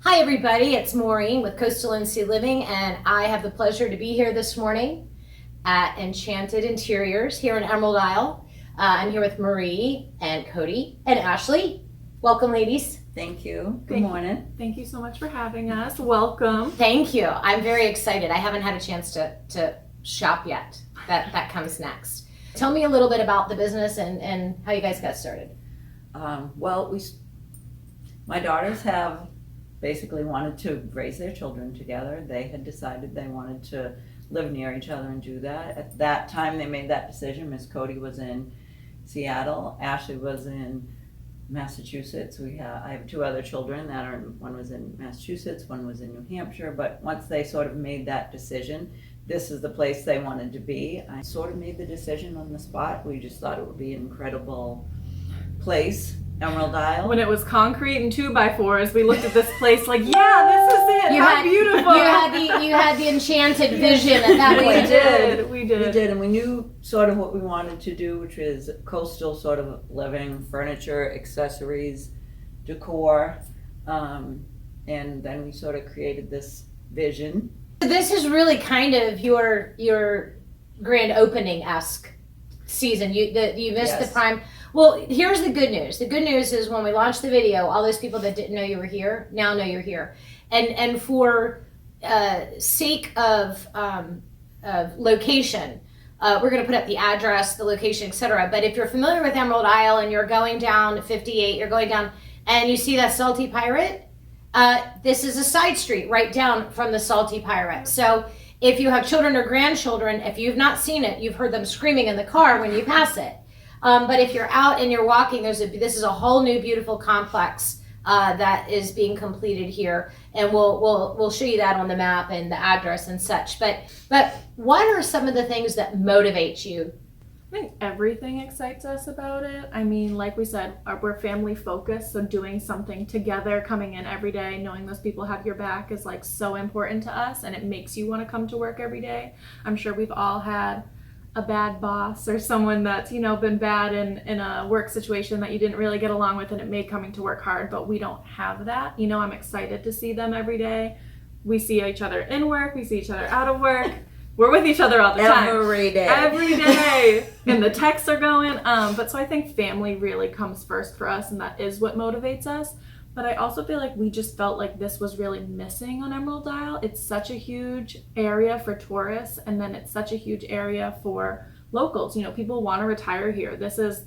Hi everybody, it's Maureen with Coastal NC Living, and I have the pleasure to be here this morning at Enchanted Interiors here in Emerald Isle. I'm here with Marie and Cody and Ashley. Welcome, ladies. Thank you. Good morning. Thank you so much for having us. Welcome. Thank you. I'm very excited. I haven't had a chance to shop yet. That comes next. Tell me a little bit about the business and how you guys got started. My daughters have basically wanted to raise their children together. They had decided they wanted to live near each other and do that. At that time they made that decision. Miss Cody was in Seattle. Ashley was in Massachusetts. I have two other children one was in Massachusetts, one was in New Hampshire, but once they sort of made that decision, this is the place they wanted to be. I sort of made the decision on the spot. We just thought it would be an incredible place. Emerald Isle. When it was concrete and 2x4s, we looked at this place like, yeah, this is it. How beautiful. You had the enchanted vision at that point. We did. And we knew sort of what we wanted to do, which is coastal sort of living, furniture, accessories, decor, and then we sort of created this vision. This is really kind of your grand opening-esque season. You missed the prime. Well, here's the good news. The good news is when we launched the video, all those people that didn't know you were here now know you're here. And for sake of location, we're going to put up the address, the location, etc. But if you're familiar with Emerald Isle and you're going down 58, you're going down and you see that Salty Pirate, this is a side street right down from the Salty Pirate. So if you have children or grandchildren, if you've not seen it, you've heard them screaming in the car when you pass it. But if you're out and you're walking, this is a whole new beautiful complex that is being completed here, and we'll show you that on the map and the address and such. But what are some of the things that motivate you? I think everything excites us about it. I mean, like we said, we're family focused, so doing something together, coming in every day, knowing those people have your back is like so important to us, and it makes you want to come to work every day. I'm sure we've all had a bad boss or someone that's been bad in a work situation that you didn't really get along with, and it made coming to work hard. But we don't have that. I'm excited to see them every day. We see each other in work, we see each other out of work. We're with each other all the time, every day and the texts are going, but so I think family really comes first for us, and that is what motivates us. But I also feel like we just felt like this was really missing on Emerald Isle. It's such a huge area for tourists, and then it's such a huge area for locals. People want to retire here. This is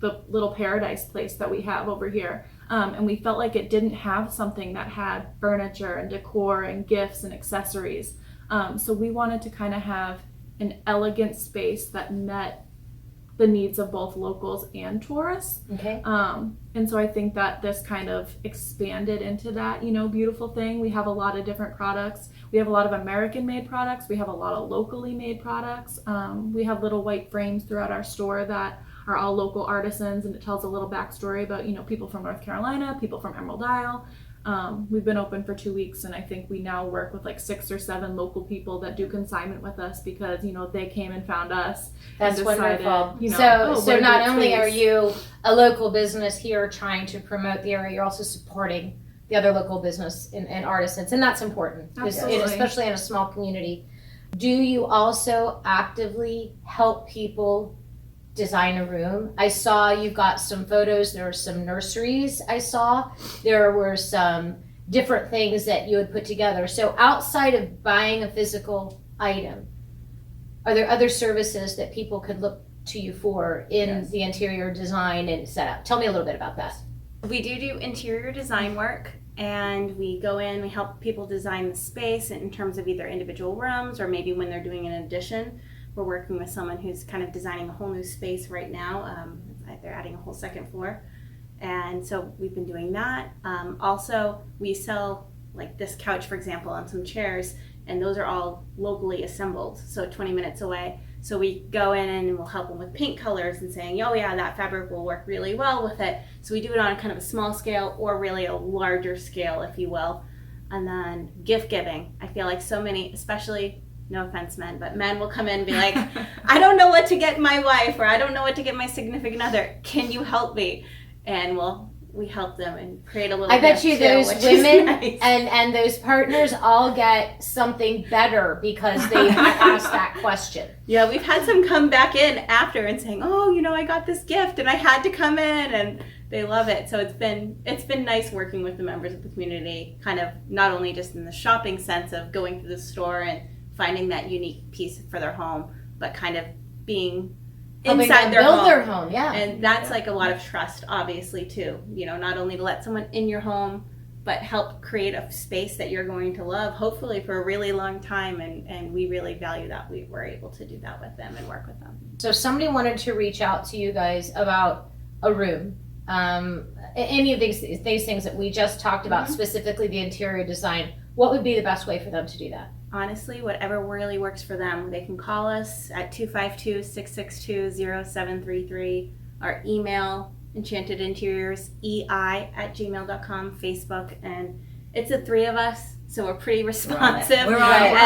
the little paradise place that we have over here. And we felt like it didn't have something that had furniture and decor and gifts and accessories. So we wanted to kind of have an elegant space that met the needs of both locals and tourists. Okay. And so I think that this kind of expanded into that, beautiful thing. We have a lot of different products. We have a lot of American-made products. We have a lot of locally made products. We have little white frames throughout our store that are all local artisans, and it tells a little backstory about, people from North Carolina, people from Emerald Isle. We've been open for 2 weeks, and I think we now work with like 6 or 7 local people that do consignment with us because they came and found us. That's and decided, wonderful. So not only are you a local business here trying to promote the area, you're also supporting the other local business and artisans, and that's important, especially in a small community. Do you also actively help people design a room? I saw you've got some photos. There were some nurseries I saw. There were some different things that you had put together. So outside of buying a physical item, are there other services that people could look to you for in the interior design and setup? Tell me a little bit about that. We do interior design work, and we go in, we help people design the space in terms of either individual rooms or maybe when they're doing an addition. We're working with someone who's kind of designing a whole new space right now. They're adding a whole second floor. And so we've been doing that. Also, we sell like this couch, for example, and some chairs, and those are all locally assembled, so 20 minutes away. So we go in and we'll help them with paint colors and saying, oh yeah, that fabric will work really well with it. So we do it on kind of a small scale or really a larger scale, if you will. And then gift giving. I feel like so many, especially, no offense men, but men will come in and be like, I don't know what to get my wife, or I don't know what to get my significant other. Can you help me? And we'll we help them and create a little. I bet gift you too, those which is women nice. and those partners all get something better because they asked that question. Yeah, we've had some come back in after and saying, "Oh, you know, I got this gift and I had to come in," and they love it. So it's been nice working with the members of the community, kind of not only just in the shopping sense of going to the store and finding that unique piece for their home, but kind of being Helping inside them their build home. their home, yeah. And that's like a lot of trust, obviously, too. You know, not only to let someone in your home, but help create a space that you're going to love, hopefully for a really long time. And we really value that we were able to do that with them and work with them. So if somebody wanted to reach out to you guys about a room, any of these things that we just talked about, specifically the interior design, what would be the best way for them to do that? Honestly, whatever really works for them. They can call us at 252-662-0733, or email Enchanted Interiors EI at gmail.com, Facebook, and it's the three of us, so we're pretty responsive. We're on it.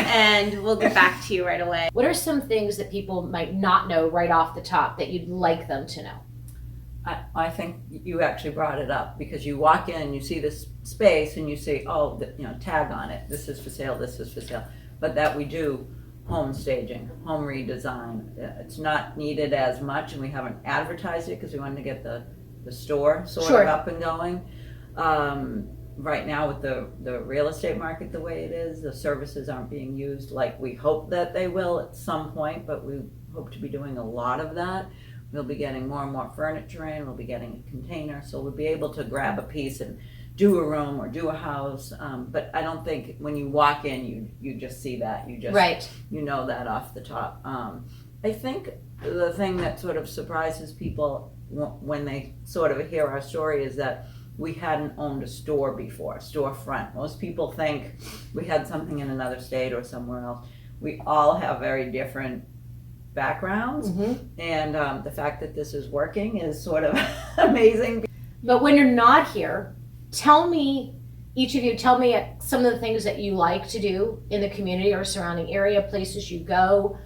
And we'll get back to you right away. What are some things that people might not know right off the top that you'd like them to know? I think you actually brought it up because you walk in, you see this space, and you say, "Oh, tag on it. This is for sale. This is for sale." But that we do home staging, home redesign. It's not needed as much, and we haven't advertised it because we wanted to get the store sort Sure. of up and going. Right now, with the real estate market the way it is, the services aren't being used like we hope that they will at some point. But we hope to be doing a lot of that. We'll be getting more and more furniture in, we'll be getting a container, so we'll be able to grab a piece and do a room or do a house. But I don't think when you walk in, you just see that. You just, Right. you know that off the top. I think the thing that sort of surprises people when they sort of hear our story is that we hadn't owned a store before, a storefront. Most people think we had something in another state or somewhere else. We all have very different backgrounds, and the fact that this is working is sort of amazing. But when you're not here, each of you tell me some of the things that you like to do in the community or surrounding area, places you go.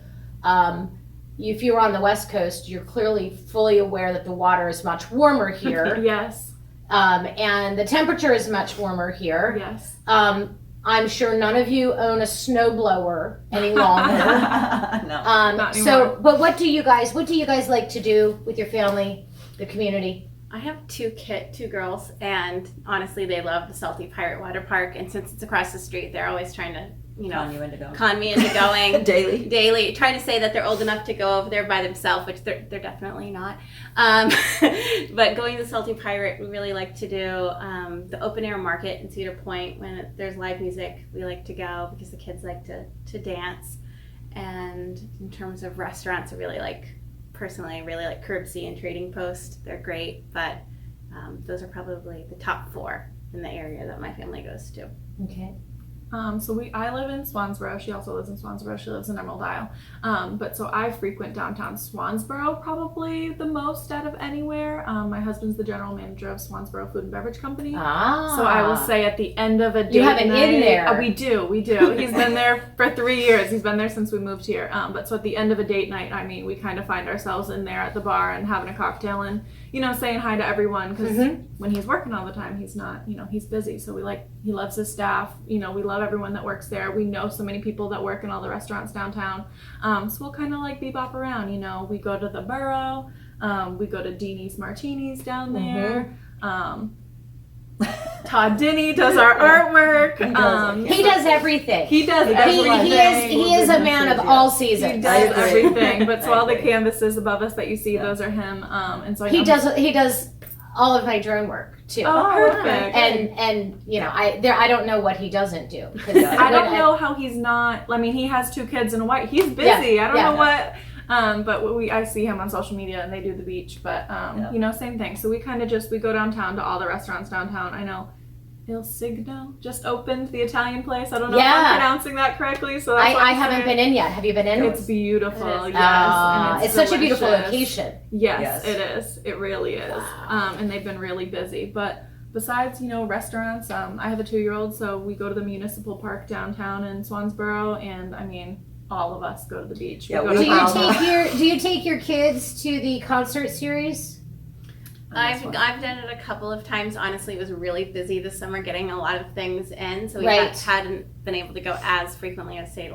If you're on the West Coast, you're clearly fully aware that the water is much warmer here. Yes. And the temperature is much warmer here. Yes. I'm sure none of you own a snowblower any longer. No. Not So, but what do you guys like to do with your family, the community? I have two girls, and honestly, they love the Salty Pirate Water Park. And since it's across the street, they're always trying to, Con you into going. con me into going daily. trying to say that they're old enough to go over there by themselves, which they're definitely not. But going to the Salty Pirate, we really like to do the open air market in Cedar Point. When there's live music, we like to go because the kids like to dance. And in terms of restaurants, I really like Curbsy and Trading Post. They're great, but those are probably the top four in the area that my family goes to. Okay. I live in Swansboro. She also lives in Swansboro. She lives in Emerald Isle. But so I frequent downtown Swansboro probably the most out of anywhere. My husband's the general manager of Swansboro Food and Beverage Company. So I will say at the end of a day, you have an inn there. We do. He's been there for 3 years. He's been there since we moved here. But so at the end of a date night, I mean, we kind of find ourselves in there at the bar and having a cocktail and, saying hi to everyone because when he's working all the time, he's not, he's busy. So he loves his staff. We love everyone that works there. We know so many people that work in all the restaurants downtown. So we'll kind of bebop around, we go to the Borough. We go to Deanie's Martinis down there. Todd Denny does our artwork. He does everything. He does everything. He is a man of all seasons. He does everything. But so all the canvases above us that you see, those are him. And so he does all of my drone work too. Oh, perfect. And I don't know what he doesn't do. I don't know how he's not. I mean, he has 2 kids and a wife. He's busy. Yeah, I don't know what. But I see him on social media and they do the beach. But same thing. So we kind of we go downtown to all the restaurants downtown. I know Il Signo just opened, the Italian place. I don't know if I'm pronouncing that correctly. So that's I haven't been in yet. Have you been in? It's beautiful. It is. Yes, and it's such a beautiful delicious. location. Yes, it is. It really is. And they've been really busy. But besides, restaurants, I have a 2-year-old, so we go to the municipal park downtown in Swansboro, and I mean, all of us go to the beach. Yeah, we go to Do you take your kids to the concert series? this one? I've done it a couple of times. Honestly, it was really busy this summer getting a lot of things in, so we Right. hadn't been able to go as frequently as say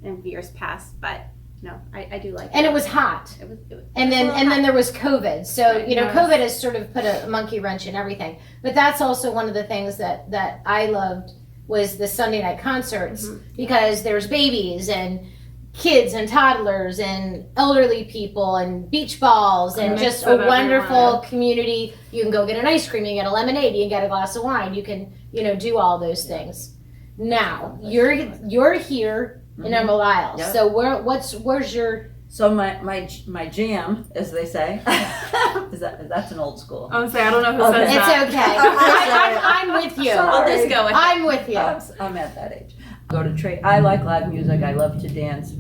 in years past. But no, I do like it. And it was hot. It was And then there was COVID. So, Right, you know, yes. COVID has sort of put a monkey wrench in everything. But that's also one of the things that I loved was the Sunday night concerts because there's babies and kids and toddlers and elderly people and beach balls and mix just of a wonderful everyone. community. You can go get an ice cream, you can get a lemonade, you can get a glass of wine, you can, you know, do all those things. Now, you're here in Emerald Isle. Yeah. So where's your So my jam, as they say, that's an old school. I would say I don't know who Okay. says that. It's okay. I'm with you. I'll just go with it. I'm with you. I'm at that age. Go to trade. I like live music. I love to dance.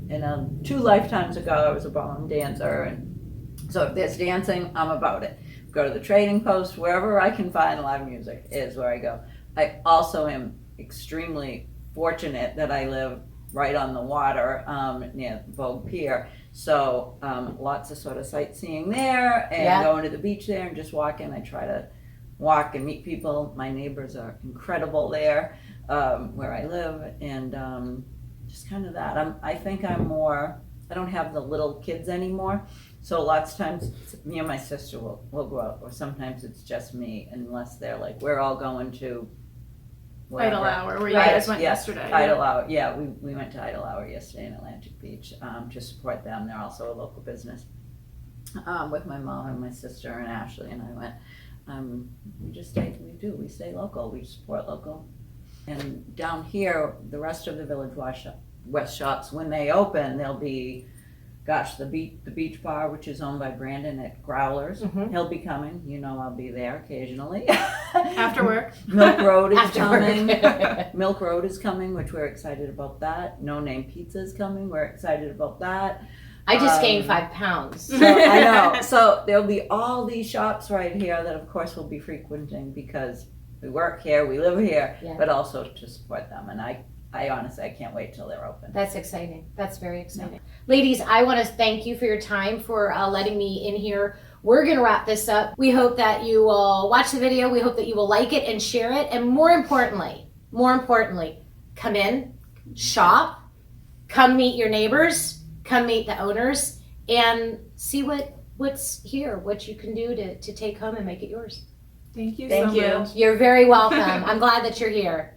And 2 lifetimes ago, I was a ballroom dancer, and so if there's dancing, I'm about it. Go to the Trading Post, wherever I can find live music is where I go. I also am extremely fortunate that I live right on the water near Vogue Pier. So lots of sort of sightseeing there and Yeah. going to the beach there and just walking. I try to walk and meet people. My neighbors are incredible there where I live, and just kind of that. I think I'm more, I don't have the little kids anymore. So lots of times me and my sister will go out, or sometimes it's just me, unless they're like, we're all going to wherever. Idle Hour, where you Right, guys went yeah. yesterday. Idle Hour, yeah, we went to Idle Hour yesterday in Atlantic Beach to support them. They're also a local business. With my mom and my sister and Ashley and I went. We stay local, we support local. And down here, the rest of the Village West shops, when they open, they'll be, the beach bar, which is owned by Brandon at Growlers. Mhm. He'll be coming, you know I'll be there occasionally. After work. Milk Road is After coming. work. Milk Road is coming, which we're excited about that. No Name Pizza is coming, we're excited about that. I just gained 5 pounds. So, I know. So there'll be all these shops right here that, of course, we'll be frequenting because we work here, we live here, Yeah. but also to support them. And I honestly, I can't wait till they're open. That's exciting. That's very exciting. Ladies, I want to thank you for your time, for letting me in here. We're going to wrap this up. We hope that you will watch the video. We hope that you will like it and share it. And more importantly, come in, shop, come meet your neighbors, come meet the owners, and see what's here, what you can do to take home and make it yours. Thank you Thank so you. much. You're very welcome. I'm glad that you're here.